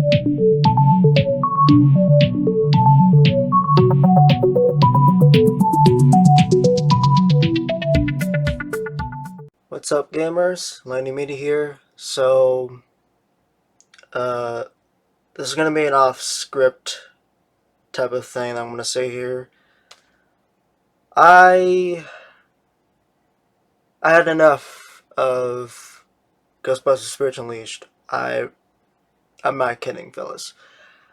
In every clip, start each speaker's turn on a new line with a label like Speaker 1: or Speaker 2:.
Speaker 1: What's up, gamers? Lightning Media here. So, uh, this is gonna be an off-script type of thing that I'm gonna say here. I had enough of Ghostbusters Spiritual Unleashed. I'm not kidding, fellas.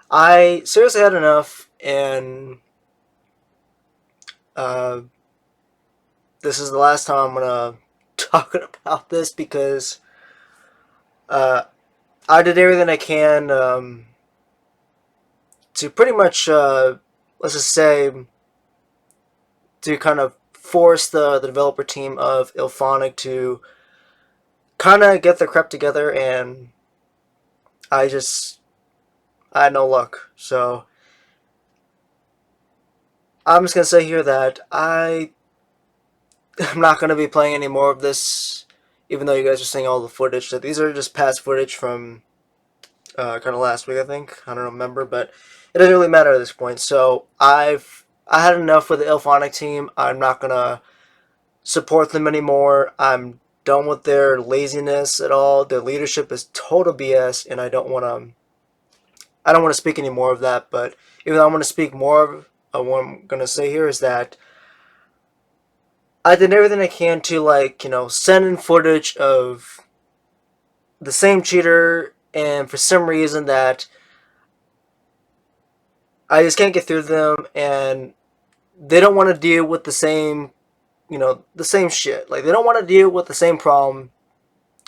Speaker 1: I seriously had enough, and uh, this is the last time I'm gonna talk about this because uh, I did everything I can to pretty much let's just say to kind of force the developer team of Illfonic to kind of get their crap together, and I had no luck. So I'm just gonna say here that I'm not gonna be playing any more of this, even though you guys are seeing all the footage. So these are just past footage from kind of last week, I think. I don't remember, but it doesn't really matter at this point. So I had enough with the Illfonic team. I'm not gonna support them anymore. I'm done with their laziness at all. Their leadership is total BS, and I don't want to speak any more of that. But even though I'm going to speak more of what I'm going to say here is that I did everything I can to send in footage of the same cheater, and for some reason that I just can't get through them, and they don't want to deal with the same the same shit. Like, they don't want to deal with the same problem,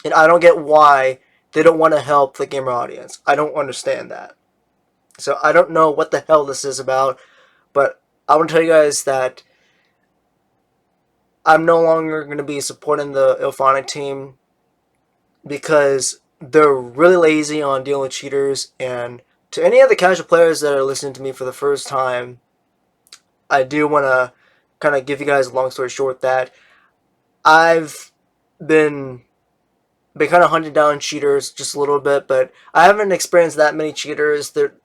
Speaker 1: and I don't get why they don't want to help the gamer audience. I don't understand that. So I don't know what the hell this is about, but I want to tell you guys that I'm no longer going to be supporting the Illfonic team because they're really lazy on dealing with cheaters. And to any of the casual players that are listening to me for the first time, I do want to kind of give you guys a long story short that I've been kind of hunting down cheaters just a little bit, but I haven't experienced that many cheaters. They're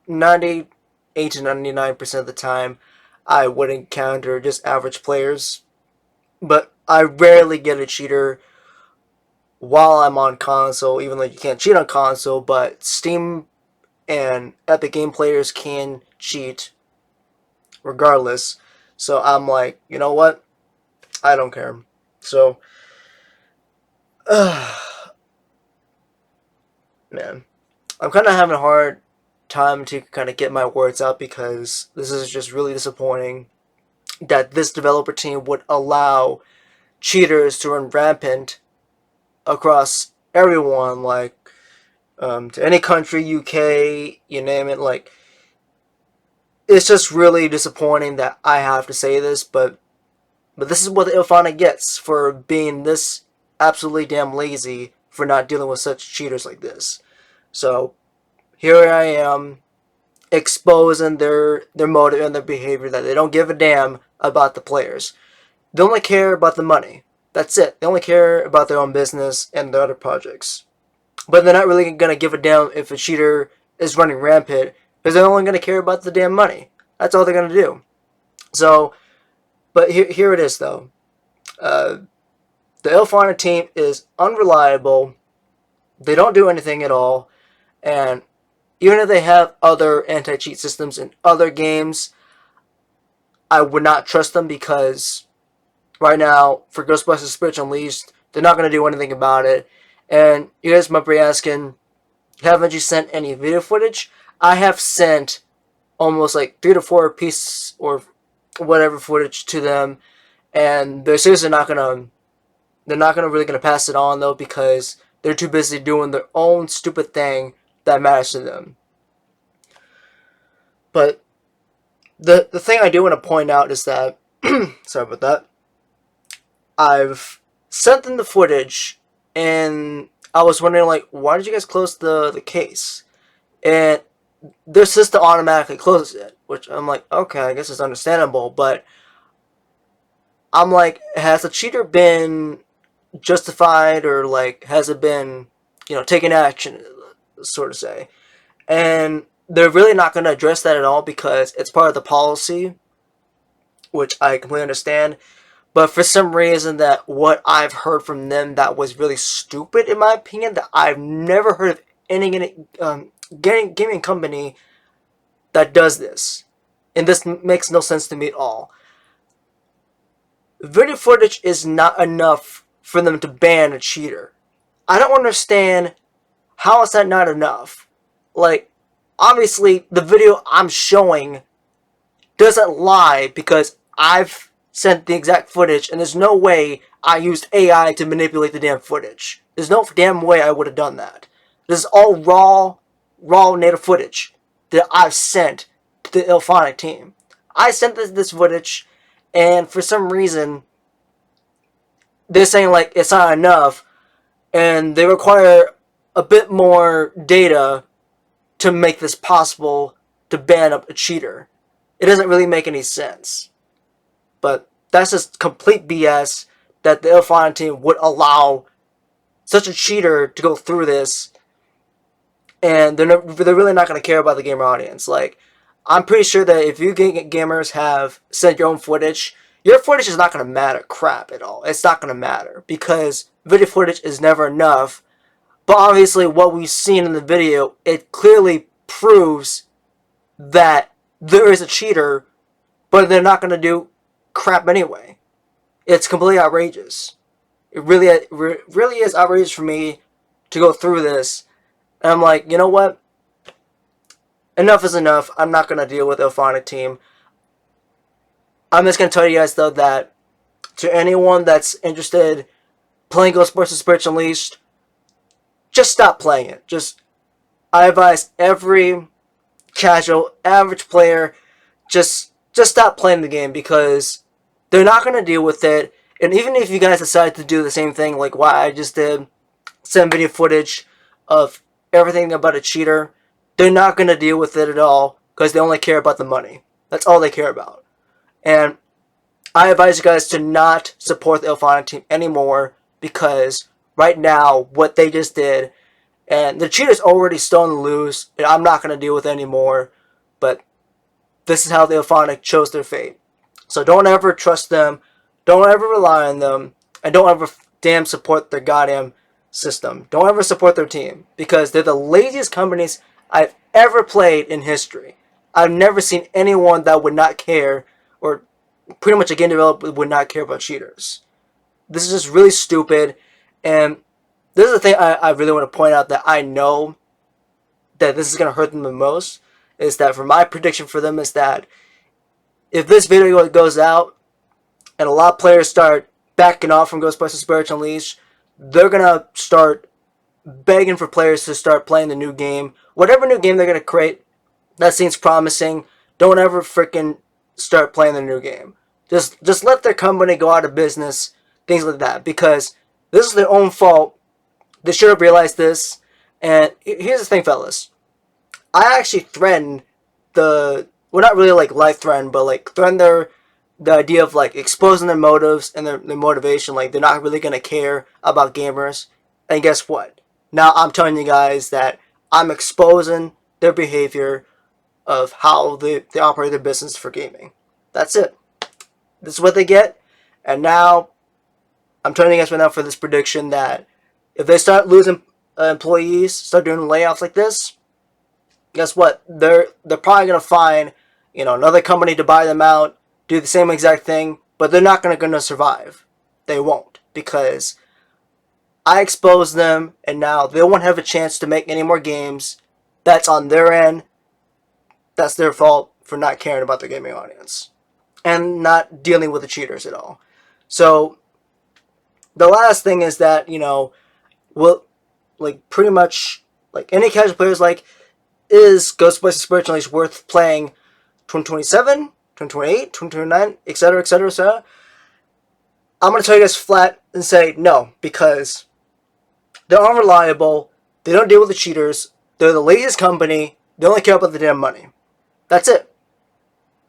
Speaker 1: 98 to 99% of the time I would encounter just average players, but I rarely get a cheater while I'm on console, even though you can't cheat on console, but Steam and Epic Game players can cheat regardless. So I'm like, you know what? I don't care. So, man, I'm kind of having a hard time to kind of get my words out because this is just really disappointing that this developer team would allow cheaters to run rampant across everyone, like to any country, UK, you name it. Like, it's just really disappointing that I have to say this, but this is what the Illfonic gets for being this absolutely damn lazy for not dealing with such cheaters like this. So here I am exposing their motive and their behavior, that they don't give a damn about the players. They only care about the money. That's it. They only care about their own business and their other projects. But they're not really going to give a damn if a cheater is running rampant, because they're only going to care about the damn money. That's all they're going to do. So, but here it is, though. The Illfonic team is unreliable. They don't do anything at all. And even if they have other anti-cheat systems in other games, I would not trust them, because right now, for Ghostbusters Spiritual Unleashed, they're not going to do anything about it. And you guys might be asking, haven't you sent any video footage? I have sent almost like 3 to 4 pieces or whatever footage to them, and they're seriously not gonna really gonna pass it on, though, because they're too busy doing their own stupid thing that matters to them. But the thing I do want to point out is that sorry about that. I've sent them the footage, and I was wondering, like, why did you guys close the case? And their system automatically closes it, which I'm like, okay, I guess it's understandable, but I'm like, has the cheater been justified, or like has it been taken action, sort of say? And they're really not going to address that at all because it's part of the policy, which I completely understand. But for some reason, that what I've heard from them that was really stupid, in my opinion, that I've never heard of any gaming company that does this. And this makes no sense to me at all. Video footage is not enough for them to ban a cheater. I don't understand how is that not enough. Like, obviously, the video I'm showing doesn't lie because I've sent the exact footage, and there's no way I used AI to manipulate the damn footage. There's no damn way I would have done that. This is all raw native footage that I've sent to the Illfonic team. I sent this footage, and for some reason, they're saying like it's not enough, and they require a bit more data to make this possible to ban a cheater. It doesn't really make any sense. But that's just complete BS that the Illfonic team would allow such a cheater to go through this, and they're really not going to care about the gamer audience. Like, I'm pretty sure that if you gamers have sent your own footage, your footage is not going to matter crap at all. It's not going to matter because video footage is never enough. But obviously what we've seen in the video, it clearly proves that there is a cheater, but they're not going to do crap anyway. It's completely outrageous. It really is outrageous for me to go through this. And I'm like, you know what? Enough is enough. I'm not going to deal with the Illfonic team. I'm just going to tell you guys, though, that to anyone that's interested playing Ghostbusters Support Unleashed, just stop playing it. I advise every casual, average player, just stop playing the game because they're not going to deal with it. And even if you guys decide to do the same thing like what I just did, send video footage of everything about a cheater, they're not going to deal with it at all because they only care about the money. That's all they care about. And I advise you guys to not support the Illfonic team anymore because right now, what they just did, and the cheater's already still on the loose, and I'm not going to deal with it anymore, but this is how the Illfonic chose their fate. So don't ever trust them, don't ever rely on them, and don't ever damn support their goddamn system. Don't ever support their team, because they're the laziest companies I've ever played in history. I've never seen anyone that would not care, or pretty much a game developer would not care about cheaters. This is just really stupid, and this is the thing I really want to point out that I know that this is going to hurt them the most, is that for my prediction for them is that if this video goes out and a lot of players start backing off from Ghostbusters Support Unleashed, they're going to start begging for players to start playing the new game. Whatever new game they're going to create that seems promising, don't ever freaking start playing the new game. Just let their company go out of business, things like that, because this is their own fault. They should have realized this. And here's the thing, fellas. I actually threatened well, not really like life threatened, but like threatened the idea of like exposing their motives and their motivation. Like they're not really gonna care about gamers. And guess what? Now I'm telling you guys that I'm exposing their behavior of how they operate their business for gaming. That's it. This is what they get. And now I'm telling you guys right now for this prediction that if they start losing employees, start doing layoffs like this, guess what? They're probably gonna find another company to buy them out, do the same exact thing, but they're not gonna survive. They won't, because I exposed them, and now they won't have a chance to make any more games. That's on their end. That's their fault for not caring about their gaming audience and not dealing with the cheaters at all. So the last thing is that well, like pretty much like any casual players, like, is Ghostbusters Support Unleashed worth playing 2027, 2028, 2029, etc., etc., etc.? I'm going to tell you guys flat and say no, because they're unreliable, they don't deal with the cheaters, they're the laziest company, they only care about the damn money. That's it.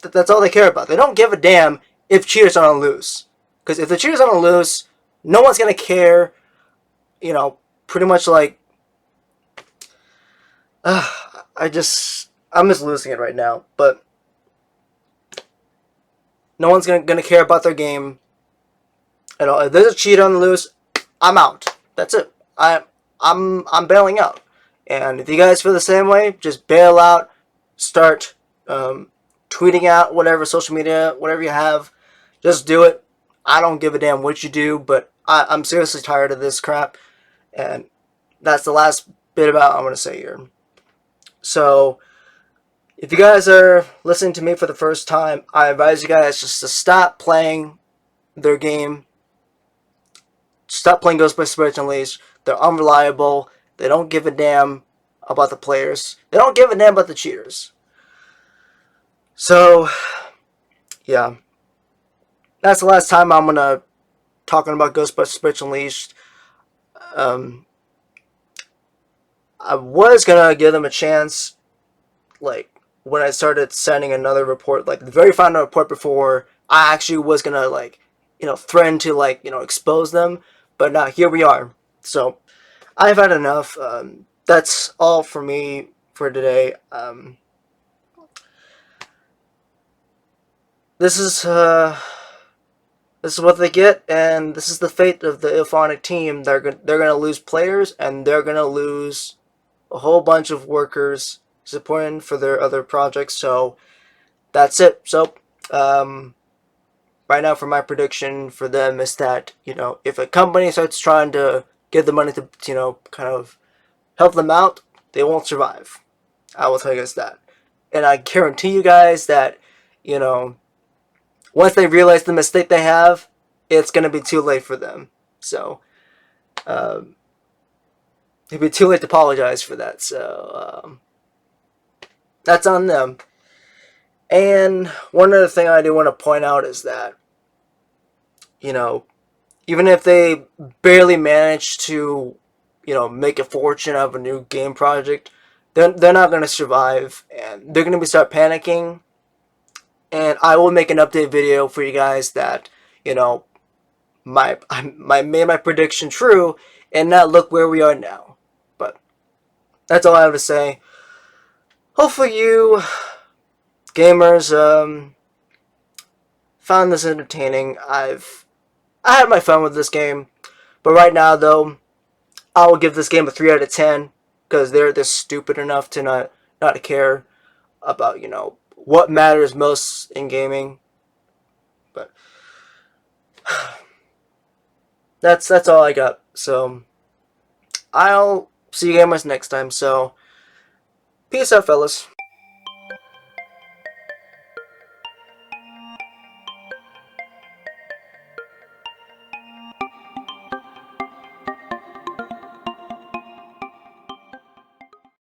Speaker 1: That's all they care about. They don't give a damn if cheaters are on loose. Because if the cheaters are on loose, no one's going to care, pretty much like... I'm just losing it right now. But no one's gonna care about their game at all. If there's a cheat on the loose, I'm out. That's it. I'm bailing out. And if you guys feel the same way, just bail out. Start tweeting out whatever social media, whatever you have. Just do it. I don't give a damn what you do, but I'm seriously tired of this crap. And that's the last bit about I'm gonna say here. So if you guys are listening to me for the first time, I advise you guys just to stop playing their game. Stop playing Ghostbusters Unleashed. They're unreliable. They don't give a damn about the players. They don't give a damn about the cheaters. So, yeah. That's the last time I'm gonna talking about Ghostbusters Unleashed. Um, I was gonna give them a chance, like when I started sending another report, like the very final report before I actually was gonna threaten to expose them, but now here we are. So I've had enough. That's all for me for today. This is what they get, and this is the fate of the Illfonic team. They're gonna lose players, and they're gonna lose a whole bunch of workers supporting for their other projects. So that's it. So right now, for my prediction for them is that if a company starts trying to give the money to kind of help them out, they won't survive. I will tell you guys that, and I guarantee you guys that once they realize the mistake they have, it's gonna be too late for them. So it'd be too late to apologize for that. So that's on them. And one other thing I do want to point out is that, even if they barely manage to, make a fortune out of a new game project, they're not going to survive, and they're going to start panicking. And I will make an update video for you guys that, I made my prediction true, and now look where we are now. But that's all I have to say. Hopefully you gamers found this entertaining. I had my fun with this game, but right now though, I will give this game a 3 out of 10 because they're this stupid enough to not care about what matters most in gaming. But that's all I got. So I'll see you gamers next time. So peace out, fellas.